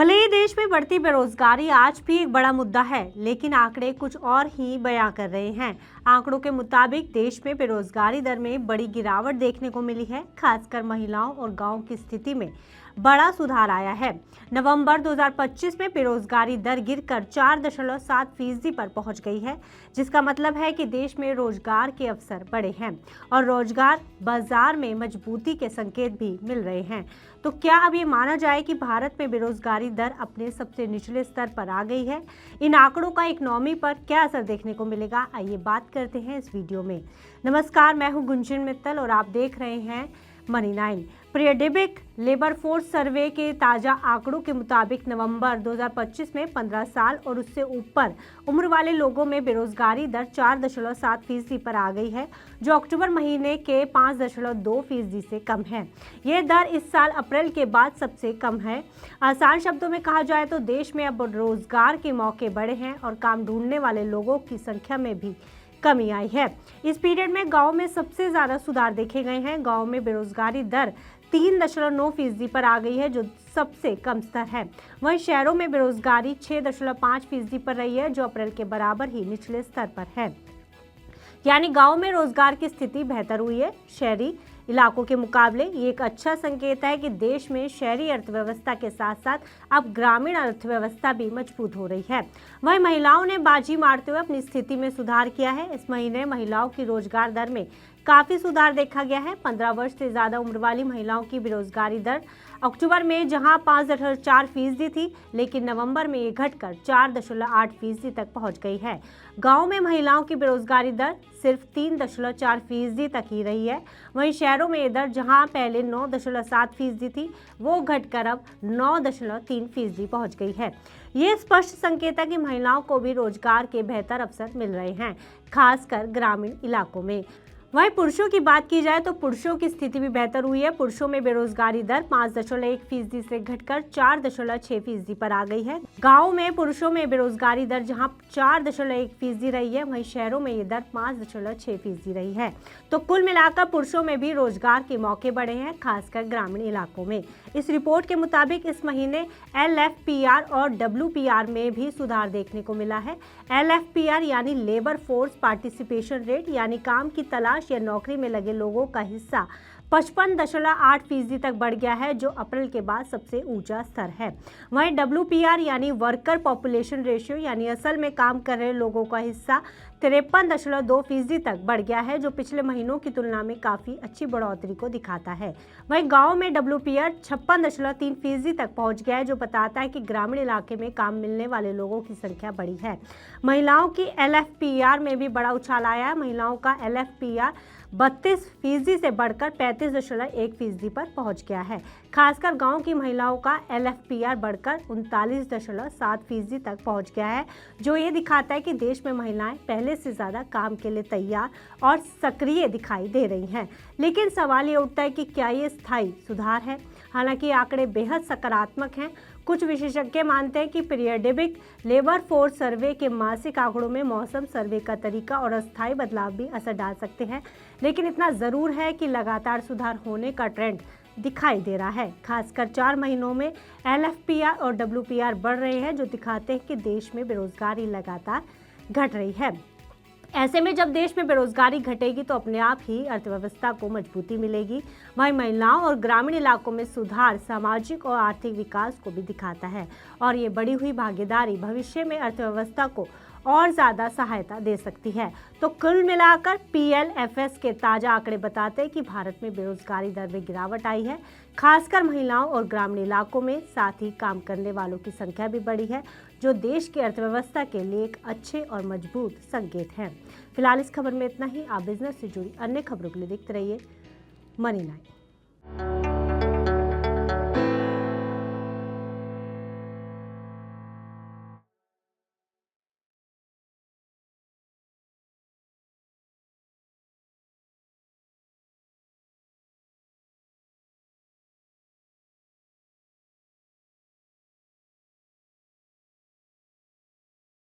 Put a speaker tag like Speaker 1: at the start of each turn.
Speaker 1: भले ही देश में बढ़ती बेरोजगारी आज भी एक बड़ा मुद्दा है, लेकिन आंकड़े कुछ और ही बयां कर रहे हैं। आंकड़ों के मुताबिक देश में बेरोजगारी दर में बड़ी गिरावट देखने को मिली है। खासकर महिलाओं और गांव की स्थिति में बड़ा सुधार आया है। नवंबर 2025 में बेरोजगारी दर गिरकर 4.7% पर पहुंच गई है, जिसका मतलब है कि देश में रोजगार के अवसर बढ़े हैं और रोजगार बाजार में मजबूती के संकेत भी मिल रहे हैं। तो क्या अब ये माना जाए कि भारत में बेरोजगारी दर अपने सबसे निचले स्तर पर आ गई है? इन आंकड़ों का इकोनॉमी पर क्या असर देखने को मिलेगा, आइए बात करते हैं इस वीडियो में। नमस्कार, मैं हूं गुंजन मित्तल और आप देख रहे हैं money 9। Periodic labour force survey के ताजा आंकड़ों के मुताबिक नवंबर 2025 में 15 साल और उससे ऊपर उम्र वाले लोगों में बेरोजगारी दर 4.7% पर आ गई है, जो अक्टूबर महीने के 5.2% से कम है। यह दर इस साल अप्रैल के बाद सबसे कम है। आसान शब्दों में कहा जाए तो देश में अब रोजगार के मौके बढ़े हैं और काम ढूंढने वाले लोगों की संख्या में भी कमी आई है। इस पीरियड में गांव में सबसे ज्यादा सुधार देखे गए हैं। गांव में बेरोजगारी दर 3.9% पर आ गई है, जो सबसे कम स्तर है। वहीं शहरों में बेरोजगारी 6.5% पर रही है, जो अप्रैल के बराबर ही निचले स्तर पर है। यानी गांव में रोजगार की स्थिति बेहतर हुई है। शहरी इलाकों के मुकाबले ये एक अच्छा संकेत है कि देश में शहरी अर्थव्यवस्था के साथ साथ अब ग्रामीण अर्थव्यवस्था भी मजबूत हो रही है। वहीं महिलाओं ने बाजी मारते हुए अपनी स्थिति में सुधार किया है। इस महीने महिलाओं की रोजगार दर में काफी सुधार देखा गया है। 15 वर्ष से ज्यादा उम्र वाली महिलाओं की बेरोजगारी दर अक्टूबर में जहां 5.4% थी, लेकिन नवंबर में ये घटकर 4.8% तक पहुंच गई है। गांव में महिलाओं की बेरोजगारी दर सिर्फ 3.4% तक ही रही है। वहीं शहरों में ये दर जहां पहले 9.7% थी, वो घटकर अब 9.3% पहुंच गई है। ये स्पष्ट संकेत है कि महिलाओं को भी रोजगार के बेहतर अवसर मिल रहे हैं, खासकर ग्रामीण इलाकों में। वहीं पुरुषों की बात की जाए तो पुरुषों की स्थिति भी बेहतर हुई है। पुरुषों में बेरोजगारी दर 5.1% से घटकर 4.6% पर आ गई है। गांव में पुरुषों में बेरोजगारी दर जहां 4.1% रही है, वहीं शहरों में ये दर 5.6% रही है। तो कुल मिलाकर पुरुषों में भी रोजगार के मौके बढ़े हैं, खासकर ग्रामीण इलाकों में। इस रिपोर्ट के मुताबिक इस महीने LFPR और WPR में भी सुधार देखने को मिला है। LFPR यानी लेबर फोर्स पार्टिसिपेशन रेट, यानी काम की तलाश या नौकरी में लगे लोगों का हिस्सा 55.8% तक बढ़ गया है, जो अप्रैल के बाद सबसे ऊंचा स्तर है। वहीं WPR यानी वर्कर पॉपुलेशन रेशियो, यानी असल में काम कर रहे लोगों का हिस्सा 53.2% तक बढ़ गया है, जो पिछले महीनों की तुलना में काफी अच्छी बढ़ोतरी को दिखाता है। वहीं गांव में WPR 56.3% तक पहुंच गया है, जो बताता है कि ग्रामीण इलाके में काम मिलने वाले लोगों की संख्या बढ़ी है। महिलाओं की LFPR में भी बड़ा उछाल आया है। महिलाओं का LFPR 32% से बढ़कर 35.1% पर पहुंच गया है। खासकर गांव की महिलाओं का LFPR बढ़कर 39.7% तक पहुंच गया है, जो ये दिखाता है कि देश में महिलाएं पहले से ज्यादा काम के लिए तैयार और सक्रिय दिखाई दे रही हैं। लेकिन सवाल ये उठता है कि क्या ये स्थायी सुधार है? हालांकि आंकड़े बेहद सकारात्मक हैं। कुछ विशेषज्ञ मानते हैं कि पीरियडिक लेबर फोर्स सर्वे के मासिक आंकड़ों में मौसम सर्वे का तरीका और अस्थायी बदलाव भी असर डाल सकते हैं, लेकिन इतना जरूर है कि लगातार सुधार होने का ट्रेंड दिखाई दे रहा है। खासकर 4 महीनों में LFPR और WPR बढ़ रहे हैं, जो दिखाते हैं कि देश में बेरोजगारी लगातार घट रही है। ऐसे में जब देश में बेरोजगारी घटेगी तो अपने आप ही अर्थव्यवस्था को मजबूती मिलेगी। वहीं महिलाओं और ग्रामीण इलाकों में सुधार सामाजिक और आर्थिक विकास को भी दिखाता है, और ये बढ़ी हुई भागीदारी भविष्य में अर्थव्यवस्था को और ज़्यादा सहायता दे सकती है। तो कुल मिलाकर PLFS के ताज़ा आंकड़े बताते हैं कि भारत में बेरोजगारी दर में गिरावट आई है, खासकर महिलाओं और ग्रामीण इलाकों में। साथ ही काम करने वालों की संख्या भी बढ़ी है, जो देश की अर्थव्यवस्था के लिए एक अच्छे और मजबूत संकेत है। फिलहाल इस खबर में इतना ही। आप बिजनेस से जुड़ी अन्य खबरों के लिए देखते रहिए मनी 9।